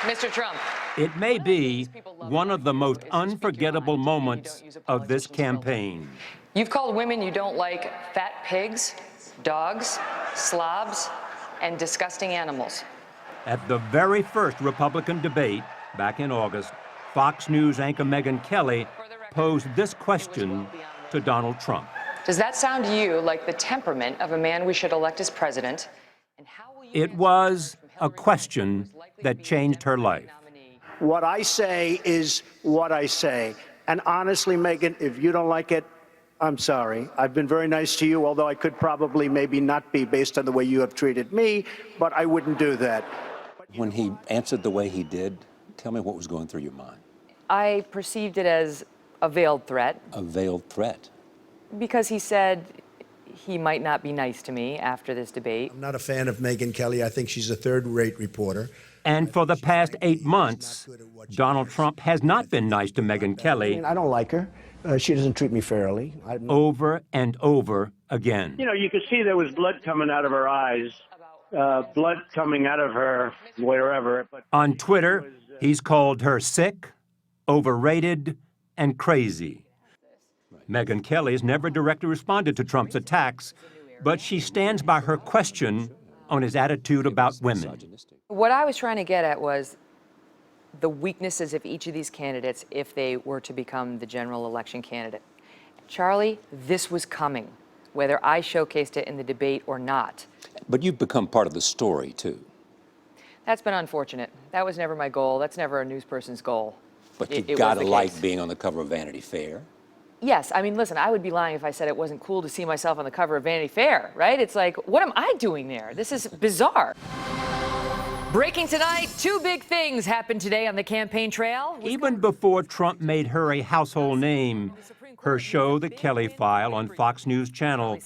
Mr. Trump. It may be one of the most unforgettable moments of this campaign. You've called women you don't like fat pigs, dogs, slobs, and disgusting animals. At the very first Republican debate back in August, Fox News anchor Megyn Kelly posed this question to Donald Trump. Does that sound to you like the temperament of a man we should elect as president? And how will you It was a question that changed her life. What I say is what I say. And honestly, Megyn, if you don't like it, I'm sorry. I've been very nice to you, although I could probably maybe not be based on the way you have treated me, but I wouldn't do that. When he answered the way he did, tell me what was going through your mind. I perceived it as a veiled threat. A veiled threat? Because he said he might not be nice to me after this debate. I'm not a fan of Megyn Kelly. I think she's a third-rate reporter. And for the past 8 months, Donald Trump has not been nice to Megyn Kelly. I don't like her. She doesn't treat me fairly. Over and over again. You know, you could see there was blood coming out of her eyes, blood coming out of her wherever. But on Twitter, he's called her sick, overrated, and crazy. Megyn Kelly has never directly responded to Trump's attacks, but she stands by her question on his attitude about women. What I was trying to get at was the weaknesses of each of these candidates if they were to become the general election candidate. Charlie, this was coming, whether I showcased it in the debate or not. But you've become part of the story, too. That's been unfortunate. That was never my goal. That's never a news person's goal. But you gotta like being on the cover of Vanity Fair. Yes, I mean, listen, I would be lying if I said it wasn't cool to see myself on the cover of Vanity Fair, right? It's like, what am I doing there? This is bizarre. Breaking tonight, 2 big things happened today on the campaign trail. Even before Trump made her a household name, her show, The Kelly File, on Fox News Channel,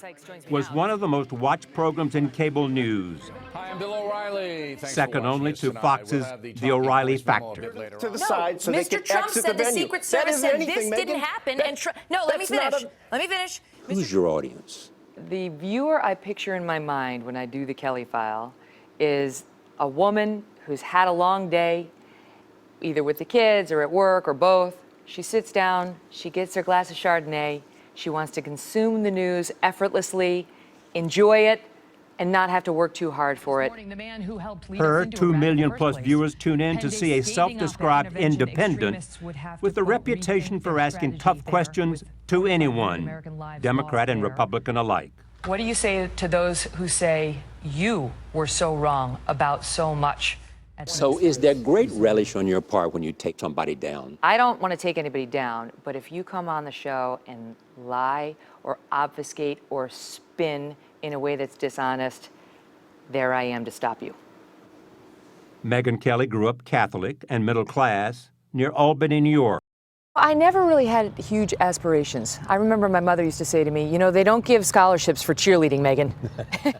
was one of the most watched programs in cable news. Hi, I'm Bill O'Reilly. Second only to Fox's The O'Reilly Factor. To the side so they can Mr. Trump exit said the the venue. Secret Service said this didn't happen. No, let me finish. Let me finish. Who's your audience? The viewer I picture in my mind when I do The Kelly File is a woman who's had a long day, either with the kids or at work or both. She sits down, she gets her glass of Chardonnay, she wants to consume the news effortlessly, enjoy it, and not have to work too hard for it. Her 2 million plus viewers tune in to see a self-described independent with a reputation for asking tough questions to anyone, Democrat and Republican alike. What do you say to those who say you were so wrong about so much? So is there great relish on your part when you take somebody down? I don't want to take anybody down, but if you come on the show and lie or obfuscate or spin in a way that's dishonest, there I am to stop you. Megyn Kelly grew up Catholic and middle class near Albany, New York. I never really had huge aspirations. I remember my mother used to say to me, you know, they don't give scholarships for cheerleading, Megyn.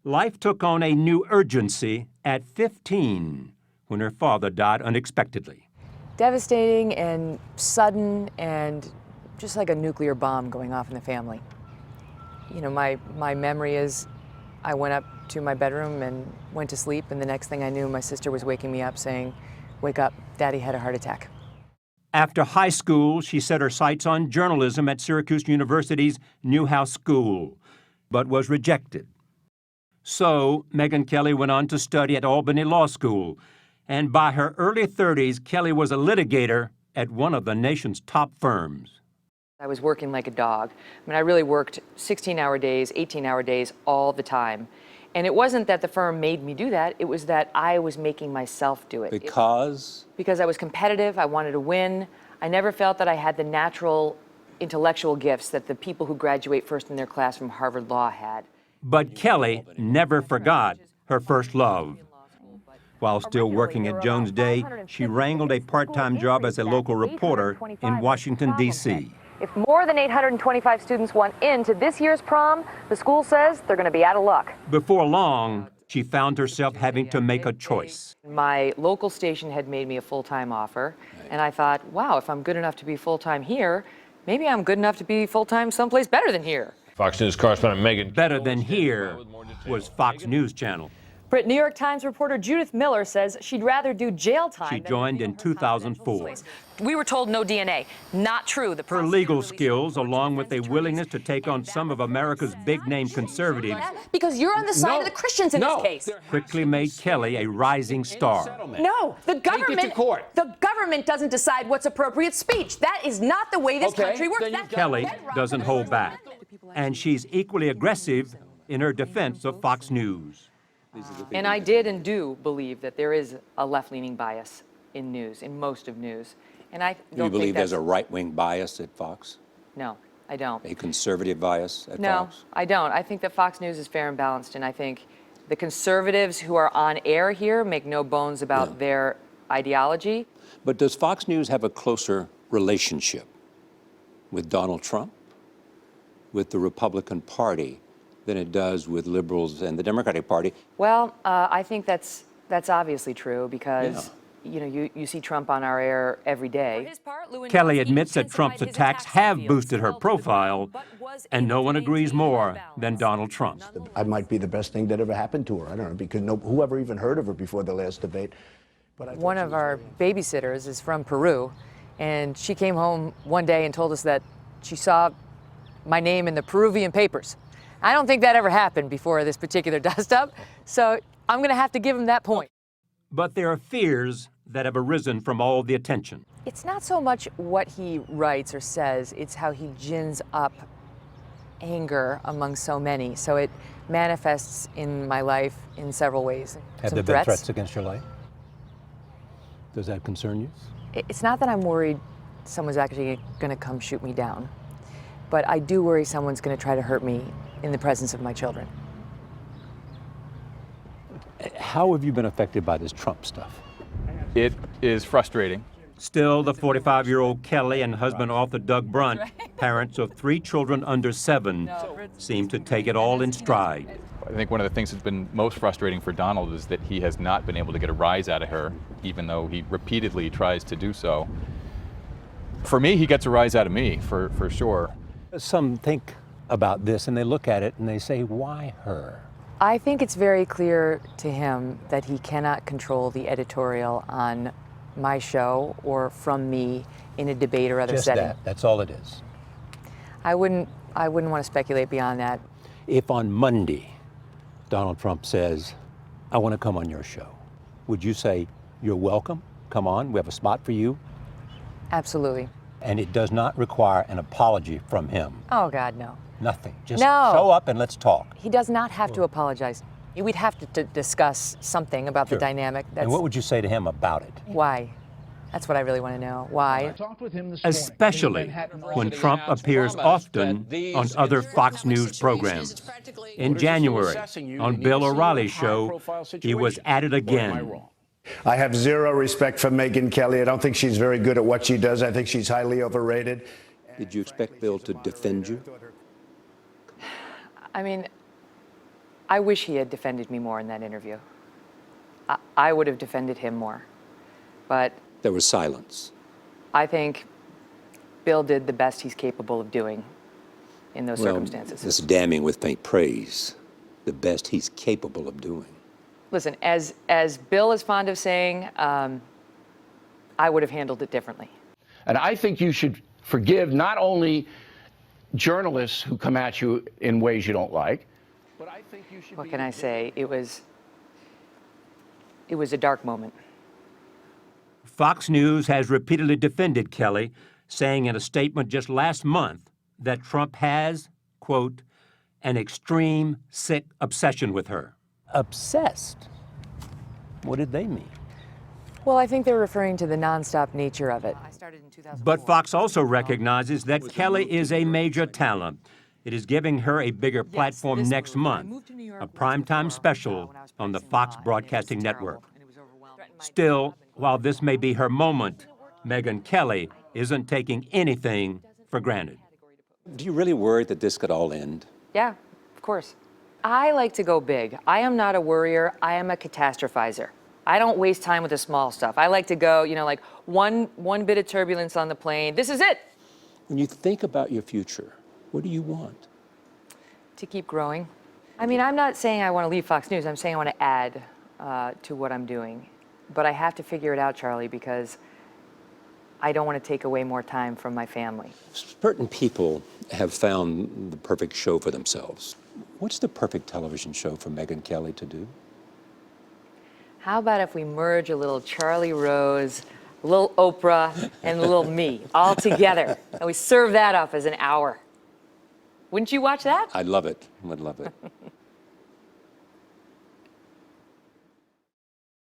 Life took on a new urgency at 15 when her father died unexpectedly. Devastating and sudden and just like a nuclear bomb going off in the family. You know, my memory is I went up to my bedroom and went to sleep, and the next thing I knew, my sister was waking me up saying, "Wake up, Daddy had a heart attack." After high school, she set her sights on journalism at Syracuse University's Newhouse School, but was rejected. So Megyn Kelly went on to study at Albany Law School, and by her early 30s, Kelly was a litigator at one of the nation's top firms. I was working like a dog. I mean, I really worked 16-hour days, 18-hour days all the time. And it wasn't that the firm made me do that, it was that I was making myself do it. Because? Because I was competitive, I wanted to win. I never felt that I had the natural intellectual gifts that the people who graduate first in their class from Harvard Law had. But Kelly never forgot her first love. While still working at Jones Day, she wrangled a part-time job as a local reporter in Washington, D.C. If more than 825 students want into this year's prom, the school says they're going to be out of luck. Before long, she found herself having to make a choice. My local station had made me a full-time offer, and I thought, wow, if I'm good enough to be full-time here, maybe I'm good enough to be full-time someplace better than here. Fox News correspondent Megyn. Better than here was Fox News Channel. New York Times reporter Judith Miller says she'd rather do jail time. She joined in 2004. We were told no DNA. Not true. The Her legal skills, along with a willingness to take on some of America's big-name conservatives, Because you're on the side of the Christians in this case. quickly made Kelly a rising star. No, the government doesn't decide what's appropriate speech. That is not the way this country works. Kelly doesn't hold back, and she's equally aggressive in her defense of Fox News. And I did and do believe that there is a left-leaning bias in news, in most of news. And I Do you don't believe think there's that's... a right-wing bias at Fox? No, I don't. A conservative bias at No, Fox? I don't. I think that Fox News is fair and balanced, and I think the conservatives who are on air here make no bones about their ideology. But does Fox News have a closer relationship with Donald Trump, with the Republican Party, than it does with liberals and the Democratic Party? Well, I think that's obviously true because you know, you see Trump on our air every day. Kelly admits that Trump's attacks have boosted her profile, and no one agrees more than Donald Trump. I might be the best thing that ever happened to her. I don't know, because whoever even heard of her before the last debate. But One of our babysitters is from Peru, and she came home one day and told us that she saw my name in the Peruvian papers. I don't think that ever happened before this particular dust-up, so I'm going to have to give him that point. But there are fears that have arisen from all the attention. It's not so much what he writes or says, it's how he gins up anger among so many. So it manifests in my life in several ways. Have Some there been threats against your life? Does that concern you? It's not that I'm worried someone's actually going to come shoot me down, but I do worry someone's going to try to hurt me in the presence of my children. How have you been affected by this Trump stuff? It is frustrating. Still, the 45-year-old Kelly and husband author Doug Brunt, parents of 3 children under 7, seem to take it all in stride. I think one of the things that's been most frustrating for Donald is that he has not been able to get a rise out of her, even though he repeatedly tries to do so. For me, he gets a rise out of me, for sure. Some think about this and they look at it and they say, why her? I think it's very clear to him that he cannot control the editorial on my show or from me in a debate or other setting. Just that. That's all it is. I wouldn't want to speculate beyond that. If on Monday Donald Trump says, I want to come on your show, would you say, you're welcome, come on, we have a spot for you? Absolutely. And it does not require an apology from him? Oh, God, no. Nothing. Just No. show up and let's talk. He does not have to apologize. We'd have to discuss something about the dynamic. And what would you say to him about it? Why? That's what I really want to know. Why? Especially when Trump appears often on other Fox News programs. In January, on Bill O'Reilly's show, he was at it again. I have zero respect for Megyn Kelly. I don't think she's very good at what she does. I think she's highly overrated. Did you expect Bill to defend you? I mean, I wish he had defended me more in that interview. I would have defended him more. But There was silence. I think Bill did the best he's capable of doing in those circumstances. This damning with faint praise, the best he's capable of doing. Listen, as Bill is fond of saying, I would have handled it differently. And I think you should forgive not only journalists who come at you in ways you don't like, but I think you should. What can I say? It was a dark moment. Fox News has repeatedly defended Kelly, saying in a statement just last month that Trump has, quote, an extreme, sick obsession with her. Obsessed? What did they mean? Well, I think they're referring to the nonstop nature of it. But Fox also recognizes that Kelly is a major talent. It is giving her a bigger platform next month, a primetime special on the Fox Broadcasting Network. Still, while this may be her moment, Megyn Kelly isn't taking anything for granted. Do you really worry that this could all end? Yeah, of course. I like to go big. I am not a worrier. I am a catastrophizer. I don't waste time with the small stuff. I like to go, you know, like one bit of turbulence on the plane. This is it. When you think about your future, what do you want? To keep growing, I mean, I'm not saying I want to leave Fox News. I'm saying I want to add to what I'm doing. But I have to figure it out, Charlie, because I don't want to take away more time from my family. Certain people have found the perfect show for themselves. What's the perfect television show for Megyn Kelly to do? How about if we merge a little Charlie Rose, a little Oprah, and a little me all together, and we serve that up as an hour? Wouldn't you watch that? I'd love it. I'd love it.